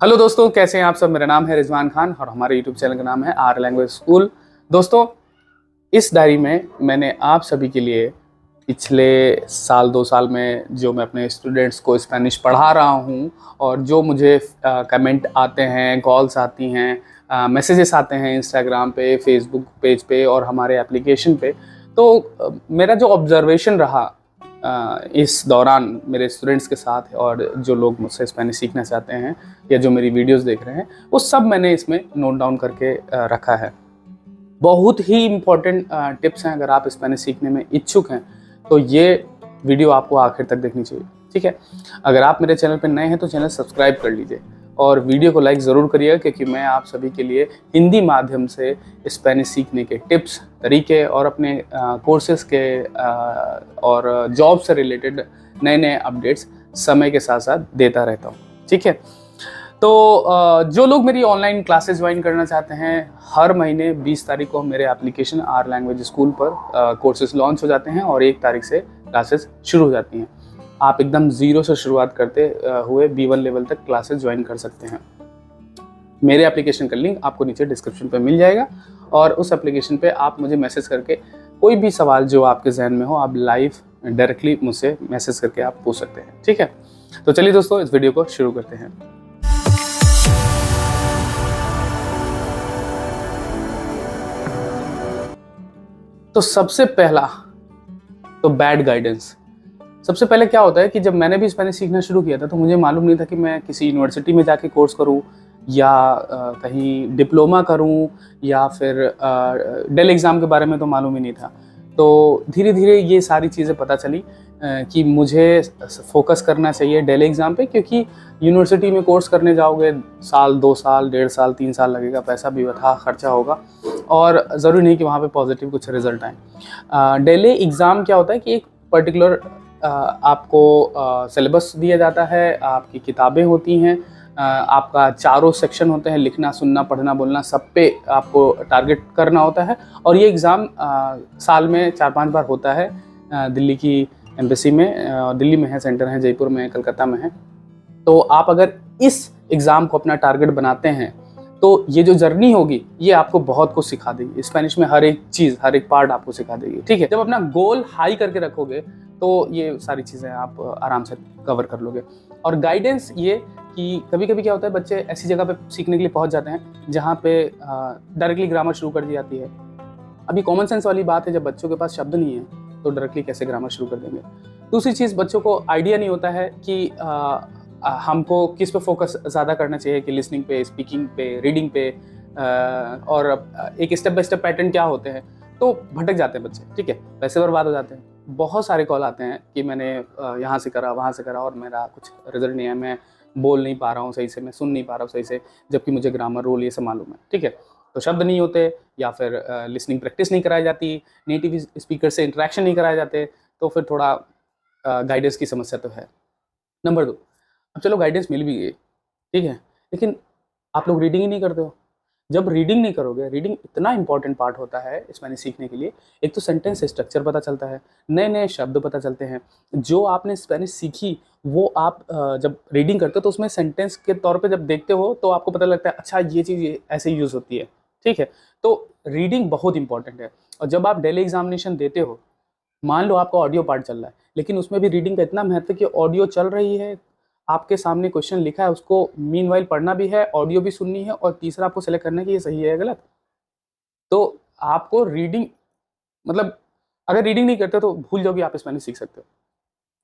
Hello दोस्तों, कैसे हैं आप सब। मेरा नाम है रिजवान खान और हमारे यूट्यूब चैनल का नाम है आर लैंग्वेज स्कूल। दोस्तों, इस डायरी में मैंने आप सभी के लिए पिछले साल 2 साल में जो मैं अपने स्टूडेंट्स को स्पेनिश पढ़ा रहा हूँ और जो मुझे कमेंट आते हैं, कॉल्स आती हैं, मैसेजेस आते हैं इंस्टाग्राम पे, फेसबुक पेज पे और हमारे एप्लीकेशन पे, तो मेरा जो ऑब्जर्वेशन रहा इस दौरान मेरे स्टूडेंट्स के साथ और जो लोग मुझसे स्पेनिश सीखना चाहते हैं या जो मेरी वीडियोस देख रहे हैं, वो सब मैंने इसमें नोट डाउन करके रखा है। बहुत ही इम्पोर्टेंट टिप्स हैं। अगर आप स्पेनिश सीखने में इच्छुक हैं तो ये वीडियो आपको आखिर तक देखनी चाहिए, ठीक है। अगर आप मेरे चैनल पर नए हैं तो चैनल सब्सक्राइब कर लीजिए और वीडियो को लाइक ज़रूर करिएगा, क्योंकि मैं आप सभी के लिए हिंदी माध्यम से स्पेनिश सीखने के टिप्स, तरीके और अपने कोर्सेज़ के और जॉब से रिलेटेड नए नए अपडेट्स समय के साथ साथ देता रहता हूँ, ठीक है। तो जो लोग मेरी ऑनलाइन क्लासेस ज्वाइन करना चाहते हैं, हर महीने 20 तारीख को मेरे एप्लीकेशन आर लैंग्वेज स्कूल पर कोर्सेज लॉन्च हो जाते हैं और 1 तारीख से क्लासेस शुरू हो जाती हैं। आप एकदम ज़ीरो से शुरुआत करते हुए B1 लेवल तक क्लासेस ज्वाइन कर सकते हैं। मेरे एप्लीकेशन का लिंक आपको नीचे डिस्क्रिप्शन पे मिल जाएगा और उस एप्लीकेशन पे आप मुझे मैसेज करके कोई भी सवाल जो आपके जहन में हो, आप लाइव डायरेक्टली मुझसे मैसेज करके आप पूछ सकते हैं, ठीक है। तो चलिए दोस्तों, इस वीडियो को शुरू करते हैं। तो सबसे पहला तो बैड गाइडेंस। सबसे पहले क्या होता है कि जब मैंने भी स्पेनिश सीखना शुरू किया था तो मुझे मालूम नहीं था कि मैं किसी यूनिवर्सिटी में जाके कोर्स करूं या कहीं डिप्लोमा करूं या फिर डेल एग्ज़ाम के बारे में तो मालूम ही नहीं था। तो धीरे धीरे ये सारी चीज़ें पता चली कि मुझे फोकस करना चाहिए डेल एग्ज़ाम पे, क्योंकि यूनिवर्सिटी में कोर्स करने जाओगे साल, 2 साल, 1.5 साल, 3 साल लगेगा, पैसा भी बता खर्चा होगा और ज़रूरी नहीं कि वहाँ पे पॉजिटिव कुछ रिजल्ट आए। डेली एग्ज़ाम क्या होता है कि एक पर्टिकुलर आपको सिलेबस दिया जाता है, आपकी किताबें होती हैं, आपका चारों सेक्शन होते हैं, लिखना, सुनना, पढ़ना, बोलना, सब पे आपको टारगेट करना होता है। और ये एग्ज़ाम साल में 4-5 बार होता है। दिल्ली की एम्बेसी में, दिल्ली में है सेंटर, है जयपुर में, कलकत्ता में है। तो आप अगर इस एग्ज़ाम को अपना टारगेट बनाते हैं तो ये जो जर्नी होगी ये आपको बहुत कुछ सिखा देगी। स्पेनिश में हर एक चीज़, हर एक पार्ट आपको सिखा देगी, ठीक है। जब अपना गोल हाई करके रखोगे तो ये सारी चीज़ें आप आराम से कवर कर लोगे। और गाइडेंस ये कि कभी कभी क्या होता है, बच्चे ऐसी जगह पे सीखने के लिए पहुंच जाते हैं जहाँ पे डायरेक्टली ग्रामर शुरू कर दी जाती है। अभी कॉमन सेंस वाली बात है, जब बच्चों के पास शब्द नहीं है तो डायरेक्टली कैसे ग्रामर शुरू कर देंगे। दूसरी चीज़, बच्चों को आइडिया नहीं होता है कि हमको किस पे फोकस ज़्यादा करना चाहिए, कि लिसनिंग पे, स्पीकिंग पे, रीडिंग पे, और एक स्टेप बाय स्टेप पैटर्न क्या होते हैं। तो भटक जाते हैं बच्चे, ठीक है, पैसे बर्बाद हो जाते हैं। बहुत सारे कॉल आते हैं कि मैंने यहाँ से करा, वहाँ से करा और मेरा कुछ रिजल्ट नहीं है, मैं बोल नहीं पा रहा हूँ सही से, मैं सुन नहीं पा रहा हूँ सही से, जबकि मुझे ग्रामर, रूल ये सब मालूम है, ठीक है। तो शब्द नहीं होते या फिर लिसनिंग प्रैक्टिस नहीं कराई जाती, नेटिव स्पीकर से इंटरेक्शन नहीं कराए जाते, तो फिर थोड़ा गाइडेंस की समस्या तो है। नंबर 2, अब चलो गाइडेंस मिल भी गई, ठीक है, लेकिन आप लोग रीडिंग ही नहीं करते हो। जब रीडिंग नहीं करोगे, रीडिंग इतना इंपॉर्टेंट पार्ट होता है स्पेनिश सीखने के लिए। एक तो सेंटेंस स्ट्रक्चर पता चलता है, नए नए शब्द पता चलते हैं। जो आपने स्पेनिश सीखी वो आप जब रीडिंग करते हो तो उसमें सेंटेंस के तौर पे जब देखते हो तो आपको पता लगता है, अच्छा ये चीज़ ऐसे यूज़ होती है, ठीक है। तो रीडिंग बहुत इंपॉर्टेंट है। और जब आप डेली एग्जामिनेशन देते हो, मान लो आपका ऑडियो पार्ट चल रहा है, लेकिन उसमें भी रीडिंग का इतना महत्व है कि ऑडियो चल रही है, आपके सामने क्वेश्चन लिखा है, उसको मीनवाइल पढ़ना भी है, ऑडियो भी सुननी है और तीसरा आपको सेलेक्ट करना है कि ये सही है या गलत। तो आपको रीडिंग, मतलब अगर रीडिंग नहीं करते तो भूल जाओगे आप स्पेनिश सीख सकते हो।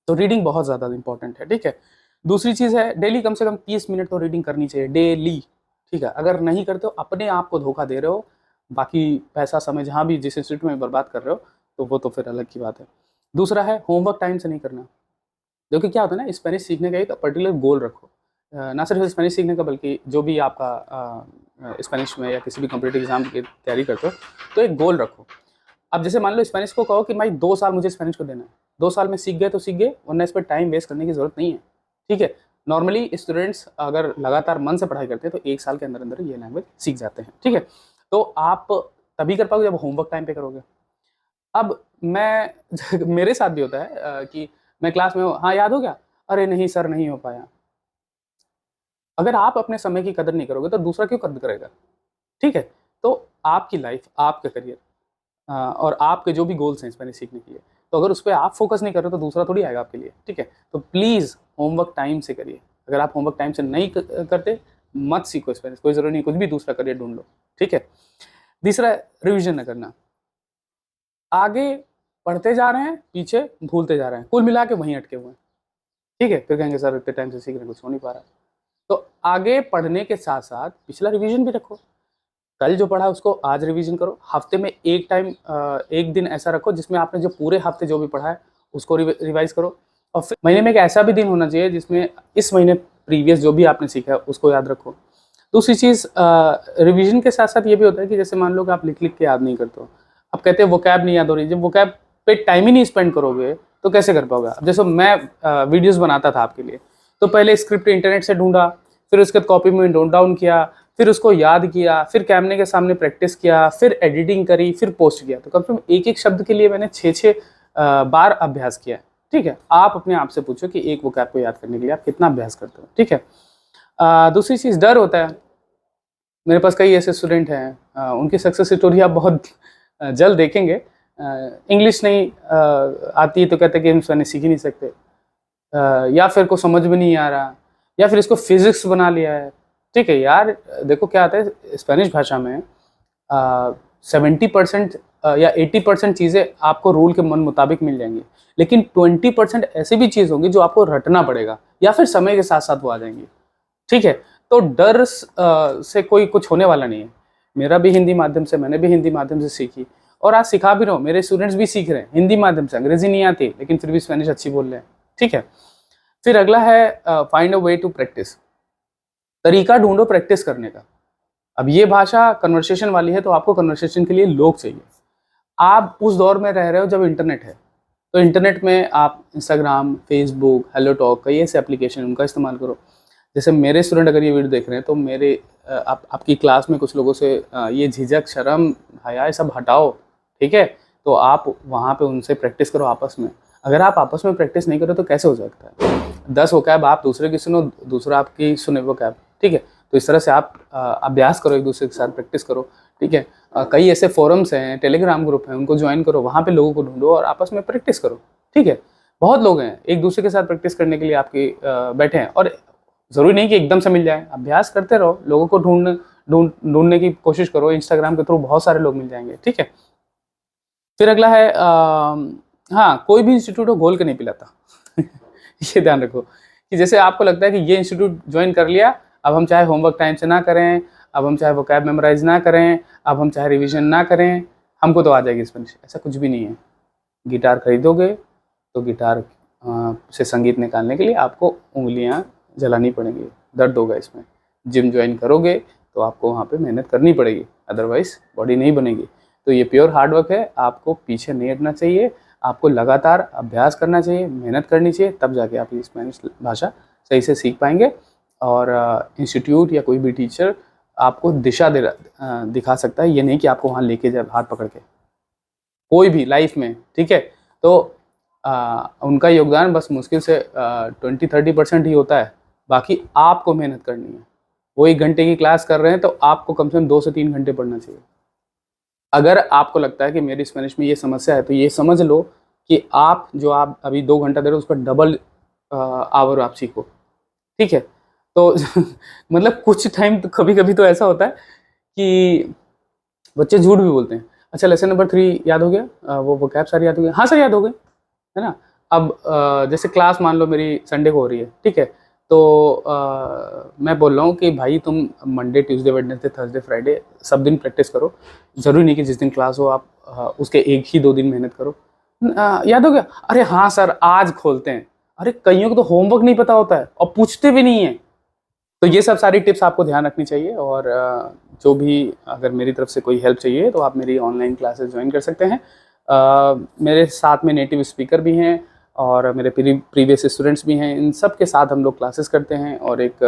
तो रीडिंग बहुत ज़्यादा इंपॉर्टेंट है, ठीक है। दूसरी चीज़ है, डेली कम से कम 30 मिनट तो रीडिंग करनी चाहिए, डेली, ठीक है। अगर नहीं करते हो अपने आप को धोखा दे रहे हो, बाकी पैसा, समय जहाँ भी जिस इंस्टीट्यूट में बर्बाद कर रहे हो, तो वो तो फिर अलग की बात है। दूसरा है, होमवर्क टाइम से नहीं करना। देखिए क्या होता है ना, स्पेनिश सीखने का एक पर्टिकुलर गोल रखो। ना सिर्फ स्पेनिश सीखने का, बल्कि जो भी आपका स्पेनिश में या किसी भी कॉम्पिटिटिव एग्जाम की तैयारी करते हो तो एक गोल रखो। अब जैसे मान लो स्पेनिश को कहो कि भाई 2 साल मुझे स्पेनिश को देना है, 2 साल में सीख गए तो सीख गए, वरना इस पर टाइम वेस्ट करने की जरूरत नहीं है, ठीक है। नॉर्मली स्टूडेंट्स अगर लगातार मन से पढ़ाई करते हैं तो 1 साल के अंदर अंदर ये लैंग्वेज सीख जाते हैं, ठीक है। तो आप तभी कर पाओगे जब होमवर्क टाइम पे करोगे। अब मैं मेरे साथ भी होता है कि मैं क्लास में हूँ, हाँ याद हो गया, अरे नहीं सर नहीं हो पाया। अगर आप अपने समय की कदर नहीं करोगे तो दूसरा क्यों कदर करेगा, ठीक है। तो आपकी लाइफ, आपका करियर और आपके जो भी गोल्स हैं स्पेनिश सीखने के लिए, तो अगर उस पर आप फोकस नहीं कर रहे तो दूसरा थोड़ी आएगा आपके लिए, ठीक है। तो प्लीज़ होमवर्क टाइम से करिए। अगर आप होमवर्क टाइम से नहीं करते, मत सीखो स्पेनिश, कोई ज़रूरी नहीं, कुछ भी दूसरा करियर ढूंढ लो, ठीक है। तीसरा, रिविजन न करना। आगे पढ़ते जा रहे हैं, पीछे भूलते जा रहे हैं, कुल मिला के वहीं अटके हुए हैं, ठीक है। फिर कहेंगे सर इतने टाइम से सीख रहे हैं, कुछ हो नहीं पा रहा। तो आगे पढ़ने के साथ साथ पिछला रिवीजन भी रखो। कल जो पढ़ा उसको आज रिवीजन करो। हफ्ते में एक दिन ऐसा रखो जिसमें आपने जो पूरे हफ्ते जो भी पढ़ा है उसको रिवाइज करो। और फिर महीने में एक ऐसा भी दिन होना चाहिए जिसमें इस महीने प्रीवियस जो भी आपने सीखा है उसको याद रखो। दूसरी चीज़, रिवीजन के साथ साथ ये भी होता है कि जैसे मान लो कि आप लिख लिख के याद नहीं करते हो, आप कहते हैं वोकैब नहीं याद हो रही। जब वोकैब पे टाइम ही नहीं स्पेंड करोगे तो कैसे कर पाओगे। अब जैसे मैं वीडियोस बनाता था आपके लिए, तो पहले स्क्रिप्ट इंटरनेट से ढूंढा, फिर उसके बाद कॉपी में नोट डाउन किया, फिर उसको याद किया, फिर कैमरे के सामने प्रैक्टिस किया, फिर एडिटिंग करी, फिर पोस्ट किया। तो कम से कम एक एक शब्द के लिए मैंने 6-6 बार अभ्यास किया, ठीक है। आप अपने आप से पूछो कि एक वोकैब को याद करने के लिए आप कितना अभ्यास करते हो, ठीक है। दूसरी चीज़, डर होता है। मेरे पास कई ऐसे स्टूडेंट हैं, उनकी सक्सेस स्टोरी आप बहुत जल्द देखेंगे। इंग्लिश नहीं आती तो कहते कि हम स्पेनिश सीख ही नहीं सकते, या फिर को समझ में नहीं आ रहा, या फिर इसको फिजिक्स बना लिया है, ठीक है। यार देखो क्या आता है स्पेनिश भाषा में, 70% या 80% चीज़ें आपको रूल के मन मुताबिक मिल जाएंगी, लेकिन 20% ऐसी भी चीज़ होंगी जो आपको रटना पड़ेगा, या फिर समय के साथ साथ वो आ जाएंगी, ठीक है। तो डर से कोई कुछ होने वाला नहीं है। मेरा भी हिंदी माध्यम से, मैंने भी हिंदी माध्यम से सीखी, और आज सिखा भी रहा हूँ। मेरे स्टूडेंट्स भी सीख रहे हैं हिंदी माध्यम से, अंग्रेजी नहीं आती लेकिन फिर भी स्पेनिश अच्छी बोल रहे हैं, ठीक है। फिर अगला है find a way to practice. तरीका ढूंढो प्रैक्टिस करने का। अब ये भाषा कन्वर्सेशन वाली है तो आपको कन्वर्सेशन के लिए लोग चाहिए। आप उस दौर में रह रहे हो जब इंटरनेट है, तो इंटरनेट में आप इंस्टाग्राम, फेसबुक, हेलो टॉक, कई ऐसे एप्लीकेशन उनका इस्तेमाल करो। जैसे मेरे स्टूडेंट अगर ये वीडियो देख रहे हैं तो मेरे आपकी क्लास में कुछ लोगों से ये झिझक, शर्म, हया ये सब हटाओ, ठीक है। तो आप वहाँ पे उनसे प्रैक्टिस करो आपस में। अगर आप आपस में प्रैक्टिस नहीं करो तो कैसे हो सकता है। 10 वोकैब आप दूसरे की सुनो, दूसरा आपकी सुने वोकैब, ठीक है। तो इस तरह से आप अभ्यास करो, एक दूसरे के साथ प्रैक्टिस करो, ठीक है। कई ऐसे फोरम्स हैं, टेलीग्राम ग्रुप हैं, उनको ज्वाइन करो, वहाँ पे लोगों को ढूंढो और आपस में प्रैक्टिस करो, ठीक है। बहुत लोग हैं एक दूसरे के साथ प्रैक्टिस करने के लिए आपके बैठे हैं, और ज़रूरी नहीं कि एकदम से मिल जाए। अभ्यास करते रहो, लोगों को ढूंढने की कोशिश करो। इंस्टाग्राम के थ्रू बहुत सारे लोग मिल जाएंगे, ठीक है। फिर अगला है हाँ, कोई भी इंस्टीट्यूट हो घोल के नहीं पिलाता ये ध्यान रखो कि जैसे आपको लगता है कि ये इंस्टीट्यूट ज्वाइन कर लिया, अब हम चाहे होमवर्क टाइम से ना करें, अब हम चाहे वोकैब मेमोराइज ना करें, अब हम चाहे रिवीजन ना करें, हमको तो आ जाएगी स्पेनिश। ऐसा कुछ भी नहीं है। गिटार खरीदोगे तो गिटार से संगीत निकालने के लिए आपको उंगलियां जलानी पड़ेंगी, दर्द होगा इसमें। जिम ज्वाइन करोगे तो आपको वहाँ पे मेहनत करनी पड़ेगी, अदरवाइज बॉडी नहीं बनेगी। तो ये प्योर हार्डवर्क है, आपको पीछे नहीं हटना चाहिए, आपको लगातार अभ्यास करना चाहिए, मेहनत करनी चाहिए, तब जाके आप ये स्पेनिश भाषा सही से सीख पाएंगे। और इंस्टीट्यूट या कोई भी टीचर आपको दिशा दिखा सकता है, ये नहीं कि आपको वहाँ लेके जाए हाथ पकड़ के, कोई भी लाइफ में, ठीक है। तो उनका योगदान बस मुश्किल से 20-30% ही होता है, बाकी आपको मेहनत करनी है। वो 1 घंटे की क्लास कर रहे हैं तो आपको कम से कम 2 से 3 घंटे पढ़ना चाहिए। अगर आपको लगता है कि मेरी स्पेनिश में ये समस्या है तो ये समझ लो कि आप जो आप अभी 2 घंटा दे रहे हो उसका डबल आवर आप सीखो, ठीक है। तो मतलब कुछ टाइम तो कभी कभी तो ऐसा होता है कि बच्चे झूठ भी बोलते हैं। अच्छा, लेसन नंबर 3 याद हो गया, वो वोकैब सारी याद हो गया? हाँ सर याद हो गए, है ना। अब जैसे क्लास मान लो मेरी संडे को हो रही है, ठीक है। तो मैं बोल रहा हूँ कि भाई तुम Monday, Tuesday, Wednesday, Thursday, Friday सब दिन प्रैक्टिस करो। ज़रूरी नहीं कि जिस दिन क्लास हो आप उसके 1 ही 2 दिन मेहनत करो। याद हो गया? अरे हाँ सर आज खोलते हैं। अरे कईयों को तो होमवर्क नहीं पता होता है और पूछते भी नहीं है। तो ये सब सारी टिप्स आपको ध्यान रखनी चाहिए। और जो भी अगर मेरी तरफ से कोई हेल्प चाहिए तो आप मेरी ऑनलाइन क्लासेस ज्वाइन कर सकते हैं। मेरे साथ में नेटिव स्पीकर भी हैं और मेरे प्रीवियस स्टूडेंट्स भी हैं। इन सब के साथ हम लोग क्लासेस करते हैं और एक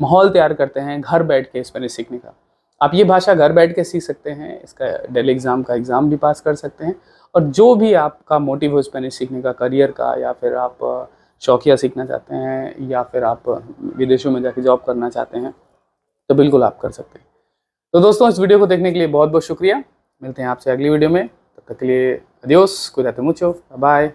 माहौल तैयार करते हैं घर बैठ के स्पेनिश सीखने का। आप ये भाषा घर बैठ के सीख सकते हैं, इसका डेली एग्ज़ाम का एग्ज़ाम भी पास कर सकते हैं। और जो भी आपका मोटिव हो स्पेनिश सीखने का, करियर का, या फिर आप शौकिया सीखना चाहते हैं या फिर आप विदेशों में जाके जॉब करना चाहते हैं तो बिल्कुल आप कर सकते हैं। तो दोस्तों इस वीडियो को देखने के लिए बहुत बहुत शुक्रिया। मिलते हैं आपसे अगली वीडियो में, तब तक के लिए अदियोस, कुइदाते मुचो, बाय।